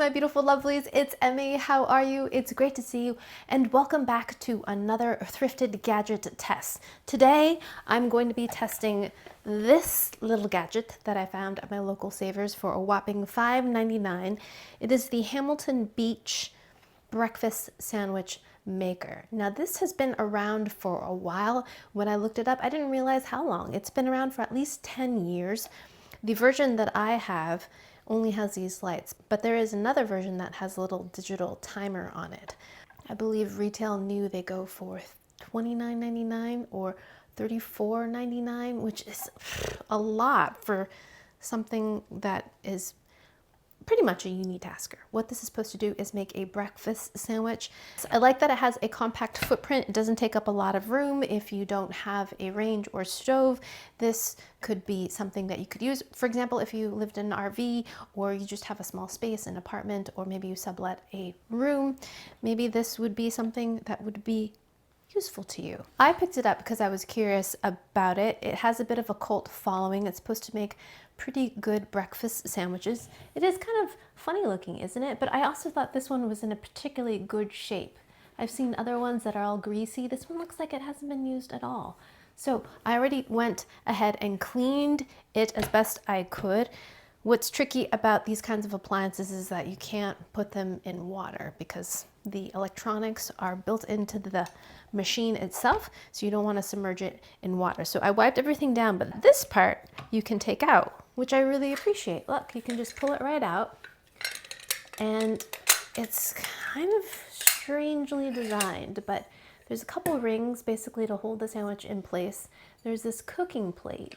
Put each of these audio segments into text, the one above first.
my beautiful lovelies, it's Emmy. How are you? It's great to see you, and welcome back to another thrifted gadget test. Today I'm going to be testing this little gadget that I found at my local Savers for a whopping $5.99. It is the Hamilton Beach breakfast sandwich maker. Now this has been around for a while. When I looked it up, I didn't realize how long. It's been around for at least 10 years. The version that I have only has these lights, but there is another version that has a little digital timer on it. I believe retail new they go for $29.99 or $34.99, which is a lot for something that is pretty much a unitasker. What this is supposed to do is make a breakfast sandwich. So I like that it has a compact footprint. It doesn't take up a lot of room. If you don't have a range or stove, this could be something that you could use. For example, if you lived in an RV or you just have a small space, an apartment, or maybe you sublet a room, maybe this would be something that would be useful to you. I picked it up because I was curious about it. It has a bit of a cult following. It's supposed to make pretty good breakfast sandwiches. It is kind of funny looking, isn't it? But I also thought this one was in a particularly good shape. I've seen other ones that are all greasy. This one looks like it hasn't been used at all. So I already went ahead and cleaned it as best I could. What's tricky about these kinds of appliances is that you can't put them in water because the electronics are built into the machine itself, so you don't want to submerge it in water. So I wiped everything down, but this part you can take out, which I really appreciate. Look, you can just pull it right out, and it's kind of strangely designed, but there's a couple rings basically to hold the sandwich in place. There's this cooking plate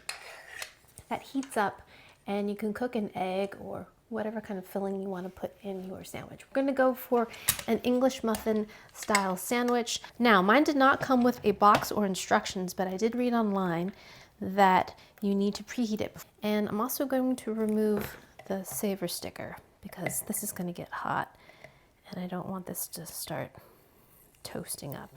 that heats up, and you can cook an egg or whatever kind of filling you want to put in your sandwich. We're going to go for an English muffin style sandwich. Now, mine did not come with a box or instructions, but I did read online that you need to preheat it. And I'm also going to remove the saver sticker because this is going to get hot and I don't want this to start toasting up.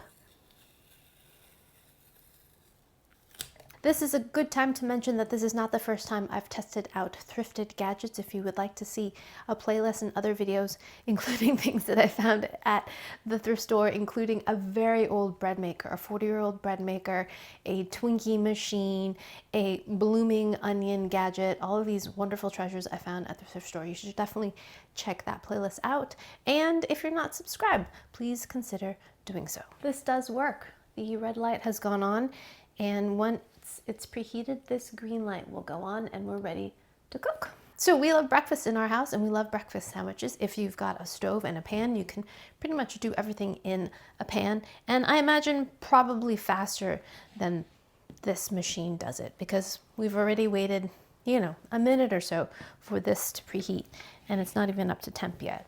This is a good time to mention that this is not the first time I've tested out thrifted gadgets. If you would like to see a playlist and other videos, including things that I found at the thrift store, including a very old bread maker, a 40-year-old bread maker, a Twinkie machine, a blooming onion gadget, all of these wonderful treasures I found at the thrift store. You should definitely check that playlist out. And if you're not subscribed, please consider doing so. This does work. The red light has gone on, and once it's preheated, this green light will go on and we're ready to cook. So we love breakfast in our house and we love breakfast sandwiches. If you've got a stove and a pan, you can pretty much do everything in a pan. And I imagine probably faster than this machine does it because we've already waited, you know, a minute or so for this to preheat and it's not even up to temp yet.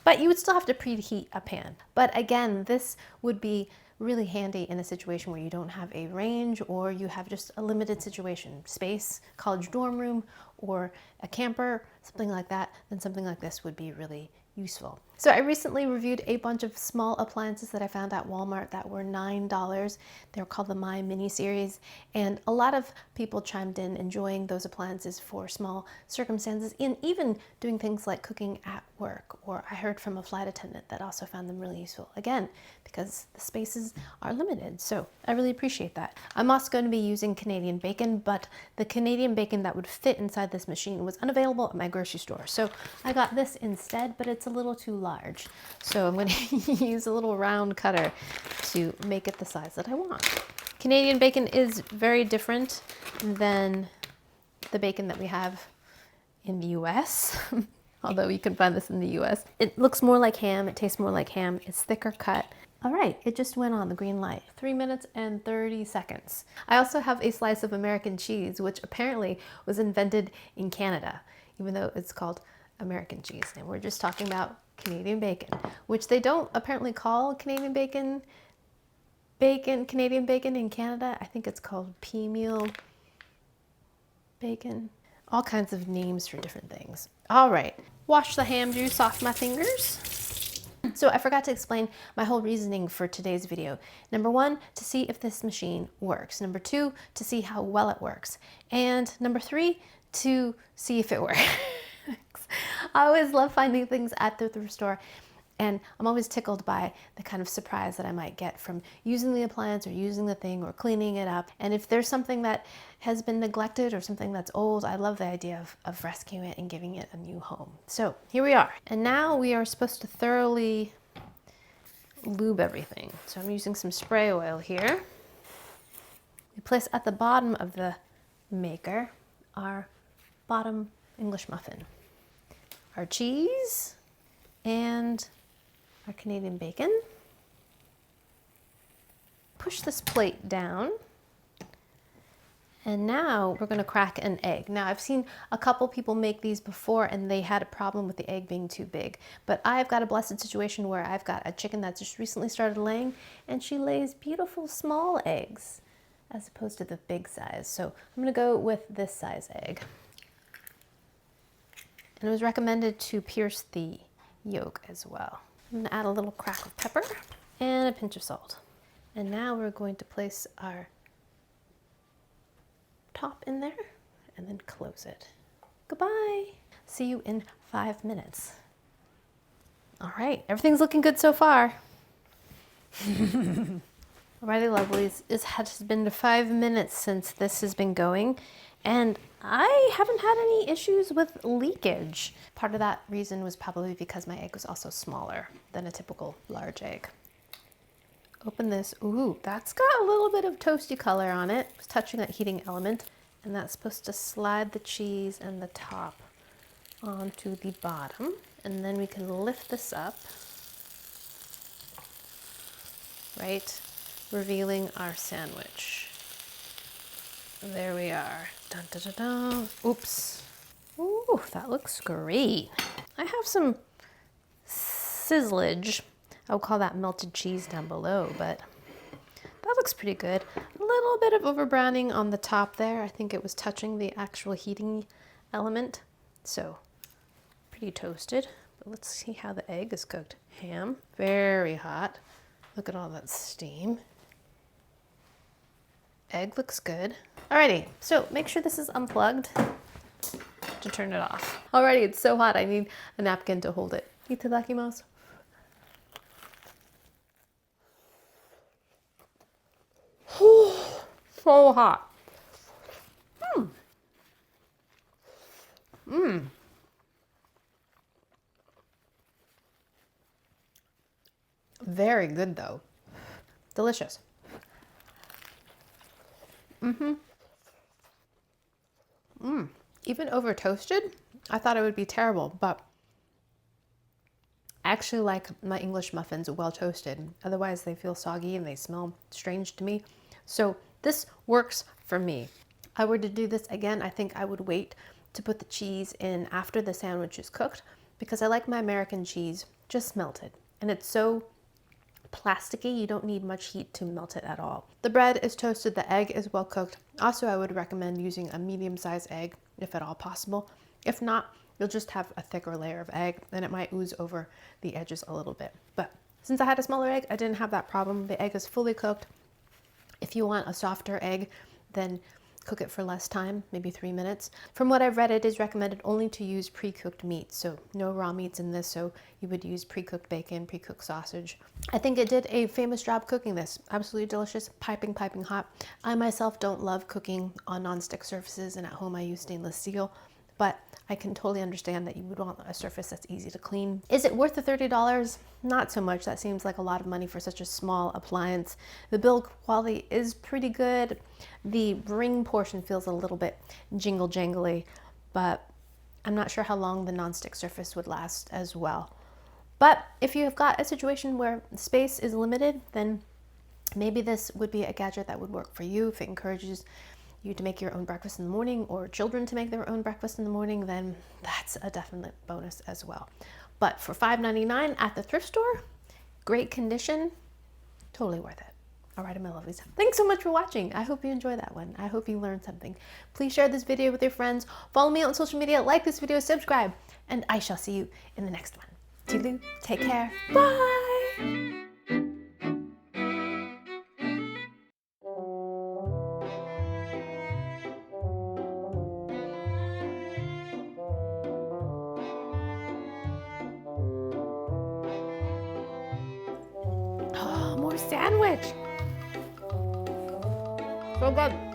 But you would still have to preheat a pan. But again, this would be really handy in a situation where you don't have a range or you have just a limited situation, space, college dorm room, or a camper, something like that, then something like this would be really useful. So I recently reviewed a bunch of small appliances that I found at Walmart that were $9. They're called the My Mini series, and a lot of people chimed in enjoying those appliances for small circumstances and even doing things like cooking at work. Or I heard from a flight attendant that also found them really useful, again, because the spaces are limited. So I really appreciate that. I'm also going to be using Canadian bacon, but the Canadian bacon that would fit inside this machine was unavailable at my grocery store. So I got this instead, but it's a little too large. So I'm going to use a little round cutter to make it the size that I want. Canadian bacon is very different than the bacon that we have in the US, although you can find this in the US. It looks more like ham, it tastes more like ham, it's thicker cut. All right, it just went on the green light. 3 minutes and 30 seconds. I also have a slice of American cheese, which apparently was invented in Canada, even though it's called American cheese. And we're just talking about Canadian bacon, which they don't apparently call Canadian bacon, Canadian bacon in Canada. I think it's called pea meal bacon. All kinds of names for different things. All right, wash the ham juice off my fingers. So I forgot to explain my whole reasoning for today's video. Number one, to see if this machine works. Number two, to see how well it works. And number three, to see if it works. I always love finding things at the thrift store, and I'm always tickled by the kind of surprise that I might get from using the appliance or using the thing or cleaning it up. And if there's something that has been neglected or something that's old, I love the idea of rescuing it and giving it a new home. So here we are. And now we are supposed to thoroughly lube everything. So I'm using some spray oil here. We place at the bottom of the maker our bottom English muffin, our cheese, and our Canadian bacon. Push this plate down. And now we're gonna crack an egg. Now I've seen a couple people make these before and they had a problem with the egg being too big. But I've got a blessed situation where I've got a chicken that just recently started laying, and she lays beautiful small eggs as opposed to the big size. So I'm gonna go with this size egg. And it was recommended to pierce the yolk as well. I'm gonna add a little crack of pepper and a pinch of salt. And now we're going to place our top in there and then close it. Goodbye. See you in 5 minutes. All right, everything's looking good so far. Alrighty, lovelies, it has been 5 minutes since this has been going, and I haven't had any issues with leakage. Part of that reason was probably because my egg was also smaller than a typical large egg. Open this. Ooh, that's got a little bit of toasty color on it. It's touching that heating element, and that's supposed to slide the cheese and the top onto the bottom, and then we can lift this up, right, revealing our sandwich. There we are. Dun, dun, dun, dun. Oops. Ooh, that looks great. I have some sizzlage. I would call that melted cheese down below, but that looks pretty good. A little bit of overbrowning on the top there. I think it was touching the actual heating element. So pretty toasted. But let's see how the egg is cooked. Ham, very hot. Look at all that steam. Egg looks good. Alrighty, so make sure this is unplugged to turn it off. Alrighty, it's so hot I need a napkin to hold it. Itadakimasu. So hot. Very good though. Delicious. Even over toasted, I thought it would be terrible, but I actually like my English muffins well toasted. Otherwise they feel soggy and they smell strange to me. So this works for me. If I were to do this again, I think I would wait to put the cheese in after the sandwich is cooked, because I like my American cheese just melted, and it's so plasticky, you don't need much heat to melt it at all. The bread is toasted, the egg is well cooked. Also, I would recommend using a medium-sized egg if at all possible. If not, you'll just have a thicker layer of egg and it might ooze over the edges a little bit. But since I had a smaller egg, I didn't have that problem. The egg is fully cooked. If you want a softer egg, then cook it for less time, maybe 3 minutes. From what I've read, it is recommended only to use pre-cooked meat, so no raw meats in this, so you would use pre-cooked bacon, pre-cooked sausage. I think it did a famous job cooking this. Absolutely delicious, piping hot. I myself don't love cooking on non-stick surfaces, and at home I use stainless steel, but I can totally understand that you would want a surface that's easy to clean. Is it worth the $30? Not so much. That seems like a lot of money for such a small appliance. The build quality is pretty good. The ring portion feels a little bit jingle jangly, but I'm not sure how long the non-stick surface would last as well. But if you have got a situation where space is limited, then maybe this would be a gadget that would work for you. If it encourages you to make your own breakfast in the morning, or children to make their own breakfast in the morning, then that's a definite bonus as well. But for $5.99 at the thrift store, great condition, totally worth it. All right, my lovelies. Thanks so much for watching. I hope you enjoyed that one. I hope you learned something. Please share this video with your friends. Follow me on social media, like this video, subscribe, and I shall see you in the next one. Toodaloo, take care, bye! sandwich. So good.